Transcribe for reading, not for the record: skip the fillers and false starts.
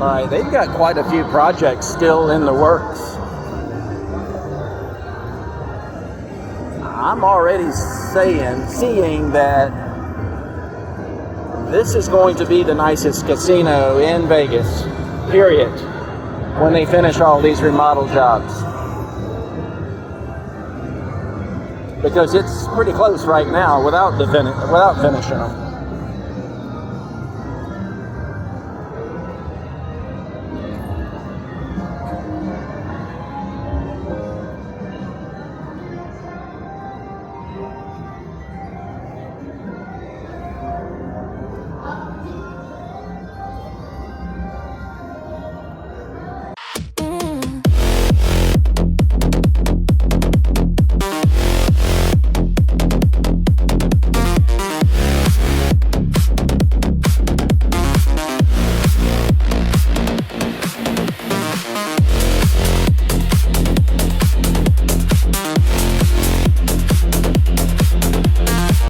Right, they've got quite a few projects still in the works. I'm already seeing that this is going to be the nicest casino in Vegas, period, when they finish all these remodel jobs. Because it's pretty close right now without finishing them.